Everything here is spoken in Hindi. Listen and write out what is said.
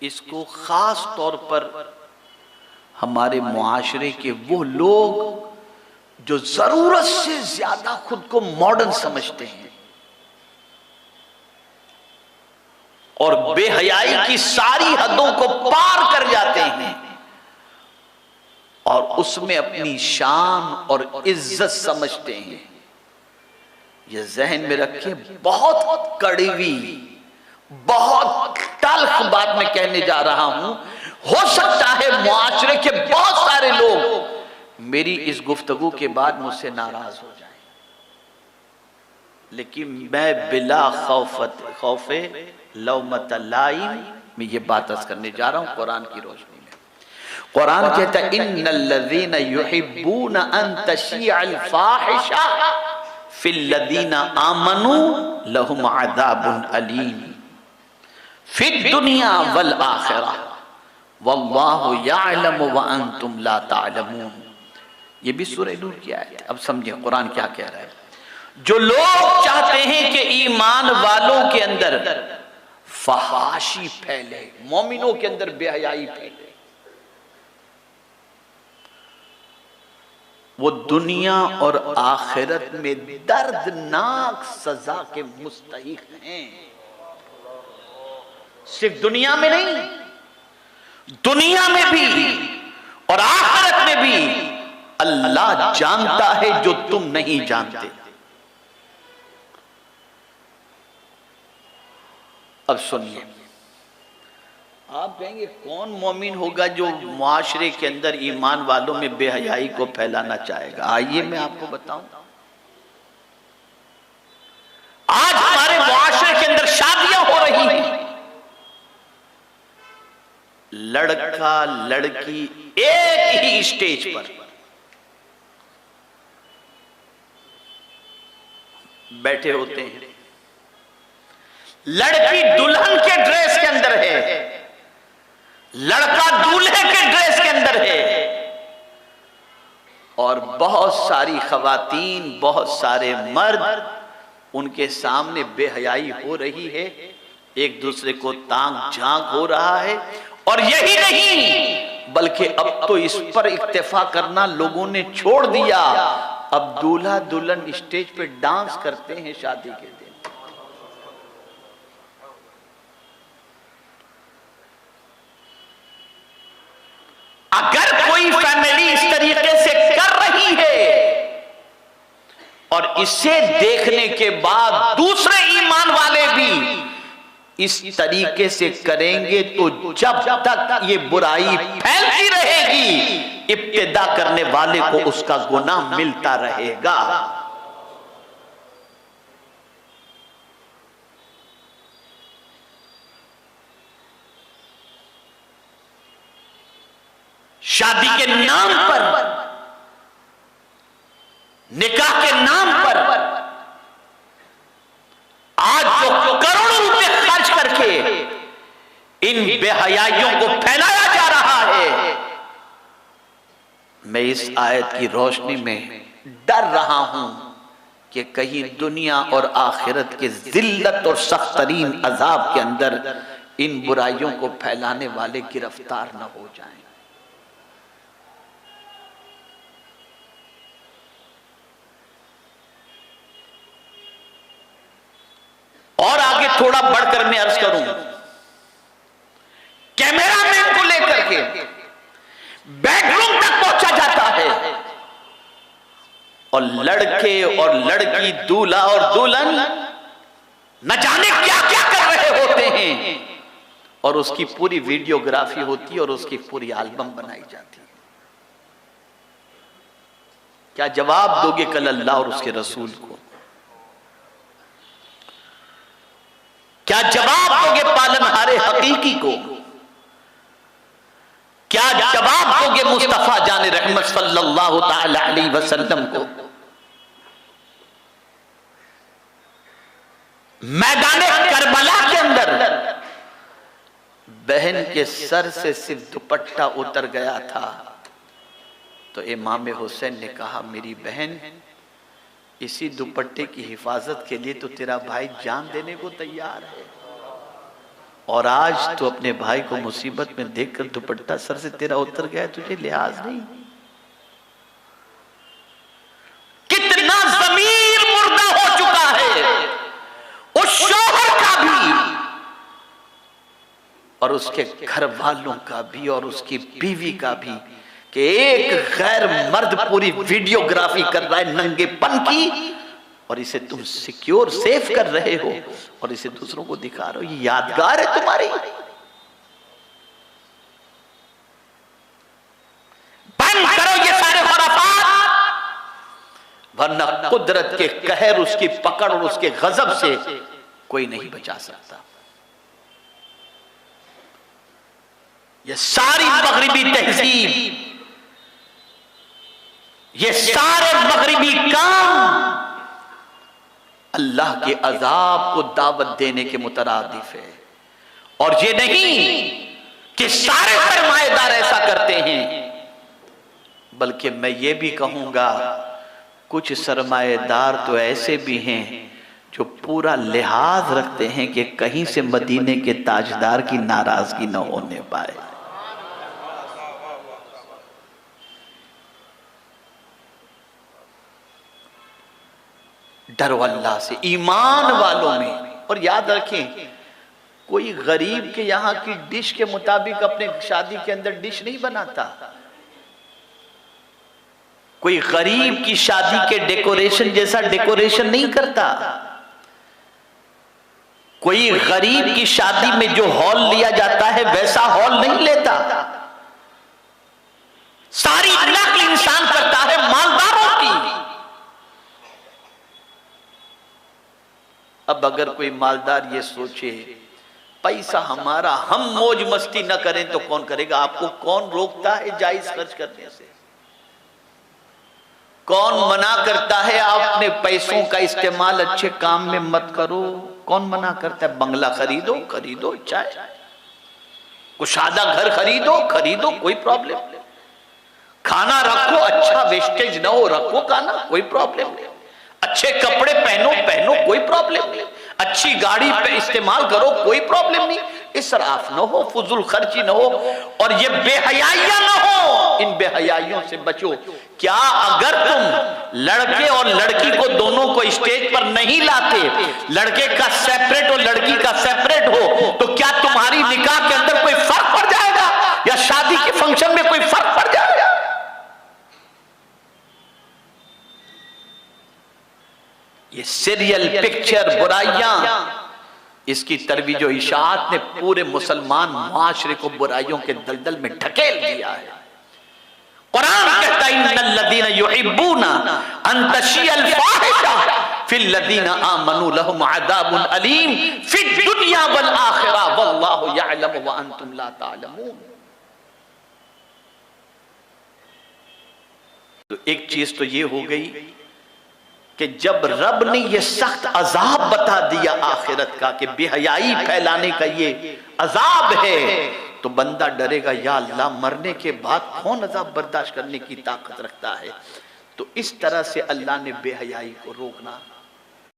इसको खास तौर पर हमारे मुआशरे के वो लोग जो जरूरत से ज्यादा खुद को मॉडर्न समझते हैं और बेहयाई की सारी हदों को पार कर जाते हैं और उसमें अपनी शान और इज्जत समझते हैं, ये जहन में रखें। बहुत कड़वी, बहुत तल्ख बात मैं कहने जा रहा हूं। हो सकता है मुआशरे के बहुत सारे लोग मेरी इस गुफ्तगू के बाद मुझसे नाराज हो जाएं, लेकिन मैं बिला खौफे लौमत लाइम में ये बात अर्ज करने जा रहा हूं कुरान की रोशनी में। कुरान कहता है इन्नल्लज़ीना युहिब्बूना अन तशीअल फाहिशा फिल्लज़ीना आमनू लहुम अज़ाबुन अलीम फिद दुनिया वल आखिरा वल्लाहु यअलमु व अंतुम ला तअलमून। ये भी सूरह नूर की आयत है। अब समझे कुरान क्या कह रहा है। जो लोग चाहते हैं कि ईमान वालों के अंदर फहाशी फैले, मोमिनों के अंदर बेहयाई फैले, वो दुनिया और आखिरत में दर्दनाक सजा के मुस्तहिक हैं। सिर्फ दुनिया में नहीं, दुनिया में भी और आखिरत में भी अल्लाह जानता है जो तुम नहीं जानते। अब सुनिए, आप कहेंगे कौन मोमिन होगा जो मुआशरे के अंदर ईमान वालों में बेहयाई को फैलाना चाहेगा। आइए मैं आपको बताऊं। आज हमारे मुआशरे के अंदर शादियां हो रही हैं, लड़का लड़की एक ही स्टेज पर बैठे होते हैं। लड़की दुल्हन के ड्रेस के अंदर है, लड़का दूल्हे के ड्रेस के अंदर है, और बहुत सारी खवातीन, बहुत सारे मर्द उनके सामने बेहयाई हो रही है, एक दूसरे को ताक झांक हो रहा है। और यही नहीं बल्कि अब तो इस पर इक्तिफा करना लोगों ने छोड़ दिया। अब दूल्हा दुल्हन स्टेज पे डांस करते हैं शादी के दिन। अगर कोई फैमिली इस तरीके से कर रही है और इसे देखने के बाद दूसरे ईमान वाले भी इस तरीके से करेंगे तो जब तक ये बुराई फैलती रहेगी, इब्तिदा करने वाले को उसका गुनाह मिलता रहेगा। शादी के नाम पर, निकाह के नाम पर आज जो करोड़ों रुपए खर्च करके इन बेहयाइयों को फैलाया जा रहा है, मैं इस आयत की रोशनी में डर रहा हूं कि कहीं दुनिया और आखिरत के जिल्लत और सख्त तरीन अजाब के अंदर इन बुराइयों को फैलाने वाले गिरफ्तार न हो जाएं। और आगे थोड़ा बढ़कर मैं अर्ज करूं, कैमरामैन को लेकर के बेडरूम तक पहुंचा जाता है और लड़के और लड़की, दूल्हा और दुल्हन न जाने क्या क्या कर रहे होते हैं, और उसकी पूरी वीडियोग्राफी होती है और उसकी पूरी एल्बम बनाई जाती है। क्या जवाब दोगे कल अल्लाह और उसके रसूल को? क्या जवाब दोगे पालनहारे हकीकी को? क्या जवाब दोगे मुस्तफा जाने रहमत सल्लल्लाहु ताला अलैहि वसल्लम को? मैदाने करबला के अंदर बहन के सर से सिर्फ दुपट्टा उतर गया था तो इमाम हुसैन ने कहा, मेरी बहन, इसी दुपट्टे की हिफाजत के लिए तो तेरा भाई जान देने को तैयार है। और आज तो अपने भाई को मुसीबत में देखकर दुपट्टा सर से तेरा उतर गया, तुझे लिहाज नहीं। कितना ज़मीर मुर्दा हो चुका है उस शौहर का भी और उसके घर वालों का भी और उसकी बीवी का भी, कि एक गैर मर्द पूरी वीडियोग्राफी कर रहा है नंगेपन की, और इसे तुम सिक्योर सेव कर रहे हो और इसे दूसरों को दिखा रहे हो। ये यादगार है तुम्हारी। बंद करो ये सारे खुराफात, वरना कुदरत के कहर, उसकी पकड़ और उसके गजब से कोई नहीं बचा सकता। ये सारी मगरिबी तहजीब, ये सारे मगरिबी काम अल्लाह के अजाब को दावत देने के मुतरादिफ है। और ये नहीं कि सारे सरमाएदार ऐसा करते हैं, बल्कि मैं ये भी कहूंगा कुछ सरमाएदार तो ऐसे भी हैं जो पूरा लिहाज रखते हैं कि कहीं से मदीने के ताजदार की नाराजगी न होने पाए। डरो अल्लाह से ईमान वालों में। और याद रखें, कोई गरीब के यहां की डिश के मुताबिक अपने शादी के अंदर डिश नहीं बनाता। कोई गरीब की शादी के डेकोरेशन जैसा डेकोरेशन नहीं करता। कोई गरीब की शादी में जो हॉल लिया जाता है वैसा हॉल नहीं लेता। सारी नकल इंसान करता है मालदारों की। अब अगर कोई मालदार ये सोचे पैसा हमारा, हम मौज मस्ती न करें तो कौन करेगा? आपको कौन रोकता है जायज खर्च करने से? कौन मना करता है आप अपने पैसों का इस्तेमाल अच्छे काम में मत करो? कौन मना करता है? बंगला खरीदो, खरीदो, चाहे कुशादा घर खरीदो, खरीदो, कोई प्रॉब्लम नहीं। खाना रखो, अच्छा वेस्टेज ना हो, रखो खाना, कोई प्रॉब्लम नहीं। अच्छे कपड़े पहनो, पहनो, कोई प्रॉब्लम नहीं। अच्छी गाड़ी पे इस्तेमाल करो, कोई प्रॉब्लम नहीं। इसराफ न हो, फुजुल खर्ची न हो, और ये बेहयाइयां न हो। इन बेहयाइयों से बचो। क्या अगर तुम लड़के और लड़की को दोनों को स्टेज पर नहीं लाते, लड़के का सेपरेट और लड़की का सेपरेट हो, तो क्या तुम्हारी निकाह के अंदर कोई फर्क पड़ जाएगा? या शादी के फंक्शन में कोई फर्क पड़ जाएगा? ये सीरियल पिक्चर बुराइयां, इसकी तरवीज और इशाअत ने पूरे मुसलमान माशरे को बुराइयों के दलदल में ढकेल दिया है। कुरान कहता है इन्नल्लज़ीना युहिब्बूना अन तशियल फाहिशा फिल्लज़ीना आमनू लहुम अज़ाबुन अलीम फिद दुनिया वल आखिरा वल्लाहु यअलमु व अंतुम ला तालमून। तो एक चीज तो ये हो गई कि जब रब ने ये सख्त अजाब बता दिया आखिरत का कि बेहयाई फैलाने का ये अजाब है, तो बंदा डरेगा, या अल्लाह मरने के बाद कौन अजाब बर्दाश्त करने की ताकत रखता है? तो इस तरह से अल्लाह ने बेहयाई को रोकना